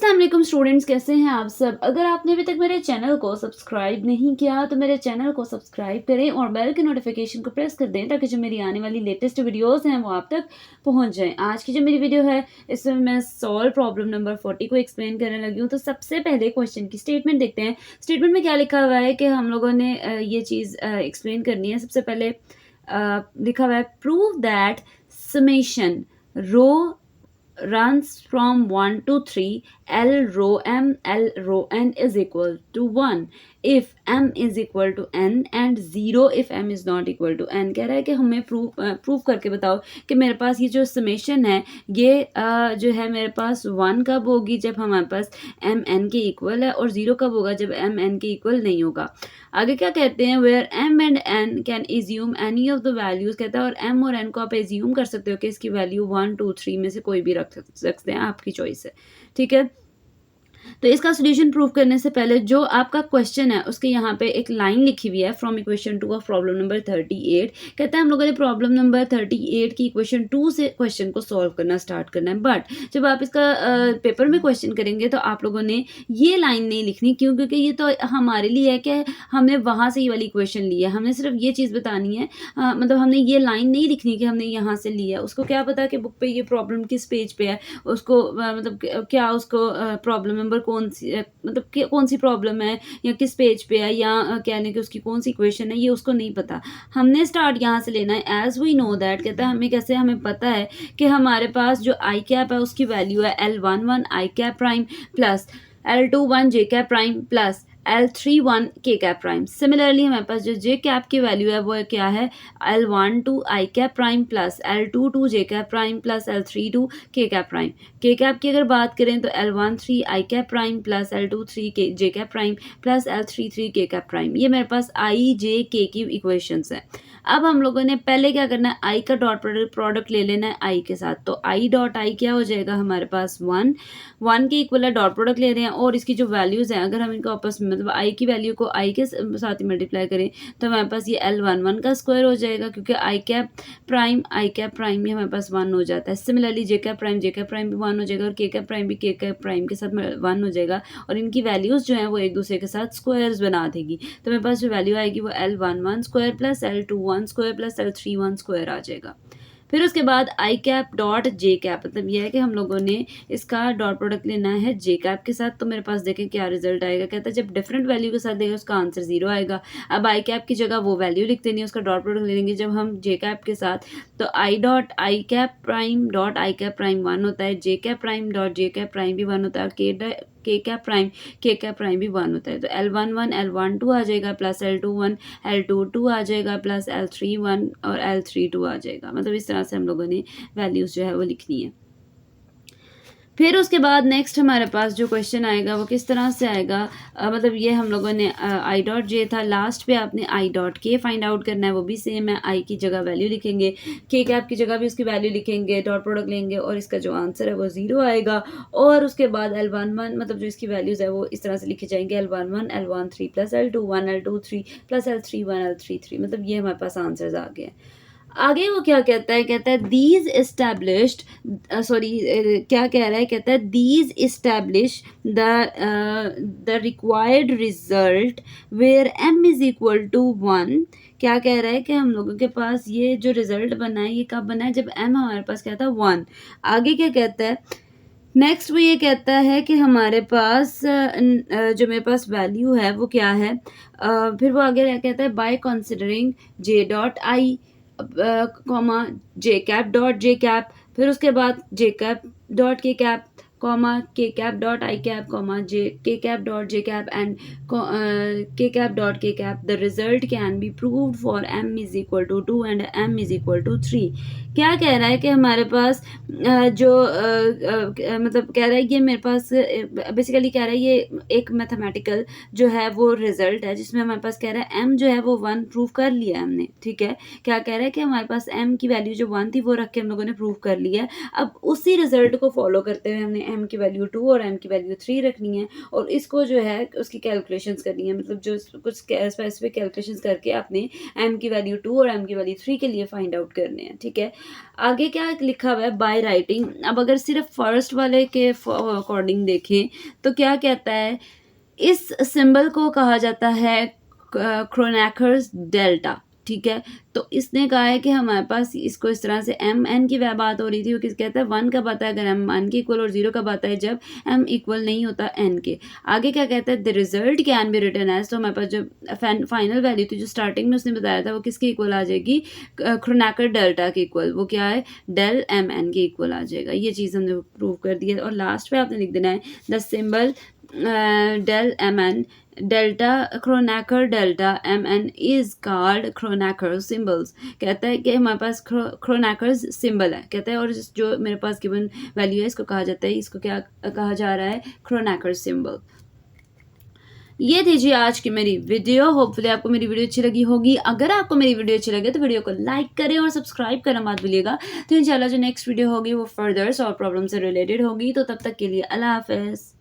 अस्सलाम वालेकुम स्टूडेंट्स, कैसे हैं आप सब। अगर आपने अभी तक मेरे चैनल को सब्सक्राइब नहीं किया तो मेरे चैनल को सब्सक्राइब करें और बेल के नोटिफिकेशन को प्रेस कर दें ताकि जो मेरी आने वाली लेटेस्ट वीडियोस हैं वो आप तक पहुंच जाएं। आज की जो मेरी वीडियो है इसमें मैं सॉल्व प्रॉब्लम नंबर 40 को एक्सप्लेन करने लगी हूँ। तो सबसे पहले क्वेश्चन की स्टेटमेंट देखते हैं। स्टेटमेंट में क्या लिखा हुआ है कि हम लोगों ने ये चीज़ एक्सप्लेन करनी है। सबसे पहले लिखा हुआ है prove that summation row runs from 1 to 3 L rho m L rho n is equal to 1 if m is equal to n and 0 if m is not equal to n। कह रहा है कि हमें प्रूफ करके बताओ कि मेरे पास ये जो समेशन है ये जो है मेरे पास 1 कब होगी जब हमारे पास m n के इक्वल है और 0 कब होगा जब m n के इक्वल नहीं होगा। आगे क्या कहते हैं where m and n can assume any of the values. कहता है और m और n को आप एज्यूम कर सकते हो कि इसकी वैल्यू 1 2 3 में से कोई भी रख सकते हैं, आपकी चॉइस है। ठीक है, तो इसका सोल्यूशन प्रूव करने से पहले जो आपका क्वेश्चन है उसके यहाँ पे एक लाइन लिखी हुई है from equation 2 of problem number 38। कहता है हम लोगों ने प्रॉब्लम नंबर 38 की इक्वेशन 2 से क्वेश्चन को सॉल्व करना स्टार्ट करना है। बट जब आप इसका पेपर में क्वेश्चन करेंगे तो आप लोगों ने ये लाइन नहीं लिखनी। क्यों? क्योंकि ये तो हमारे लिए है कि हमने वहाँ से ये वाली इक्वेशन ली है, हमने सिर्फ ये चीज़ बतानी है। मतलब हमने ये लाइन नहीं लिखनी कि हमने यहाँ से लिया। उसको क्या पता कि बुक पे ये प्रॉब्लम किस पेज पे है, उसको मतलब क्या उसको प्रॉब्लम नंबर कौन सी मतलब कौन सी प्रॉब्लम है या किस पेज पे है या कहने कि उसकी कौन सी इक्वेशन है, ये उसको नहीं पता। हमने स्टार्ट यहाँ से लेना है। एज वी नो दैट, कहता है हमें कैसे हमें पता है कि हमारे पास जो आई कैप है उसकी वैल्यू है L11 आई कैप प्राइम प्लस L21 जे कैप प्राइम प्लस L31 के कैप प्राइम। सिमिलरली हमारे पास जो जे कैप की वैल्यू है वो क्या है L12 आई कैप प्राइम प्लस L22 जे कैप प्राइम प्लस L32 के कैप प्राइम। के कैप की अगर बात करें तो L13 आई कैप प्राइम प्लस L23 के जे कैप प्राइम प्लस L33 के कैप प्राइम। ये मेरे पास आई जे के की इक्वेशंस है। अब हम लोगों ने पहले क्या करना है, आई का डॉट प्रोडक्ट ले लेना है आई के साथ। तो आई डॉट आई क्या हो जाएगा हमारे पास 1 के इक्वल है, डॉट प्रोडक्ट ले रहे हैं और इसकी जो वैल्यूज़ हैं अगर हम इनको आपस में मतलब आई की वैल्यू को आई के साथ ही मल्टीप्लाई करें तो हमारे पास ये L11 का स्क्वायर हो जाएगा क्योंकि आई कैप प्राइम ये हमारे पास 1 हो जाता है। सिमिलरली जे कैप प्राइम भी 1 हो जाएगा और के कैप प्राइम के साथ 1 हो जाएगा और इनकी वैल्यूज़ जो हैं वो एक दूसरे के साथ स्क्वायर्स बना देगी। तो मेरे पास जो वैल्यू आएगी वो L11 square plus L21 square plus L31 square आ जाएगा। फिर उसके बाद I cap dot J cap, मतलब यह है कि हम लोगों ने इसका डॉट प्रोडक्ट लेना है जे कैप के साथ। तो मेरे पास देखें क्या रिजल्ट आएगा। कहता है जब डिफरेंट वैल्यू के साथ देगा उसका आंसर 0 आएगा। अब आई कैप की जगह वो वैल्यू लिख देनी है, उसका डॉट प्रोडक्ट ले लेंगे जब हम जे कैप के साथ। तो I dot I cap prime dot I cap prime 1 होता है, J cap prime dot J cap prime भी 1 होता है और के कैप प्राइम भी 1 होता है। तो L11 L12 आ जाएगा प्लस L21 L22 आ जाएगा प्लस L31 और L32 आ जाएगा। मतलब इस तरह से हम लोगों ने वैल्यूज़ जो है वो लिखनी है। फिर उसके बाद नेक्स्ट हमारे पास जो क्वेश्चन आएगा वो किस तरह से आएगा, मतलब ये हम लोगों ने आई डॉट जे था, लास्ट पे आपने आई डॉट के फाइंड आउट करना है। वो भी सेम है, आई की जगह वैल्यू लिखेंगे, के कैप की जगह भी उसकी वैल्यू लिखेंगे, डॉट प्रोडक्ट लेंगे और इसका जो आंसर है वो 0 आएगा। और उसके बाद L11 मतलब जो इसकी वैल्यूज़ है वो इस तरह से लिखे जाएंगे L11 L13 plus L21 L23 plus L31 L33। मतलब ये हमारे पास आंसर्स आ गए। आगे वो क्या कहता है, कहता है दीज एस्टैब्लिश्ड क्या कह रहा है, कहता है these establish the required result where m is equal to 1। क्या कह रहा है कि हम लोगों के पास ये जो रिजल्ट बना है ये कब बना है जब m हमारे पास क्या था 1। आगे क्या कहता है, नेक्स्ट वो ये कहता है कि हमारे पास जो मेरे पास वैल्यू है वो क्या है। फिर वो आगे क्या कहता है by considering J dot I comma J cap dot J cap, फिर उसके बाद J cap dot K cap comma K cap dot I cap comma J K cap dot J cap and K cap dot K cap the result can be proved for m is equal to 2 and m is equal to 3। क्या कह रहा है कि हमारे पास मतलब कह रहा है ये मेरे पास बेसिकली कह रहा है ये एक मैथमेटिकल जो है वो रिजल्ट है जिसमें हमारे पास कह रहा है m जो है वो 1 प्रूव कर लिया हमने। ठीक है, क्या कह रहा है कि हमारे पास m की वैल्यू जो 1 थी वो रख के हम लोगों ने प्रूव कर लिया है। अब उसी रिजल्ट को फॉलो करते हुए हमने एम की वैल्यू 2 और एम की वैल्यू 3 रखनी है और इसको जो है उसकी कैलकुलेशंस करनी है, मतलब जो कुछ स्पेसिफिक कैलकुलेशंस करके आपने एम की वैल्यू 2 और एम की वैल्यू 3 के लिए फाइंड आउट करने हैं। ठीक है, आगे क्या लिखा हुआ है बाय राइटिंग। अब अगर सिर्फ फर्स्ट वाले के अकॉर्डिंग देखें तो क्या कहता है, इस सिंबल को कहा जाता है क्रोनैकर्स डेल्टा। ठीक है, तो इसने कहा है कि हमारे पास इसको इस तरह से एम एन की वह बात हो रही थी, वो किस कहता है 1 कब आता है अगर एम एन के इक्वल और 0 कब आता है जब एम इक्वल नहीं होता एन के। आगे क्या कहता है, the result can be written as, तो हमारे पास जो फाइनल वैल्यू थी जो स्टार्टिंग में उसने बताया था वो किसके इक्वल आ जाएगी, क्रोनैकर डेल्टा के इक्वल। वो क्या है, डेल एम एन के इक्वल आ जाएगा। ये चीज़ हमने प्रूव कर दी है। और लास्ट पे आपने लिख देना है the symbol del M N delta Kronecker delta M N is called Kronecker symbols. कहता है कि हमारे पास क्रोनैकर सिंबल है, कहता है, और जो मेरे पास गिवन वैल्यू है इसको कहा जाता है, इसको क्या कहा जा रहा है, क्रोनैकर सिंबल। ये थी जी आज की मेरी वीडियो। होपफुली आपको मेरी वीडियो अच्छी लगी होगी। अगर आपको मेरी वीडियो अच्छी लगे तो वीडियो को लाइक करें और सब्सक्राइब करना मत भूलिएगा। तो इंशाल्लाह जो नेक्स्ट वीडियो होगी वो फर्दर सॉल्व प्रॉब्लम से रिलेटेड होगी। तो तब तक के लिए अल्लाह हाफ़िज़।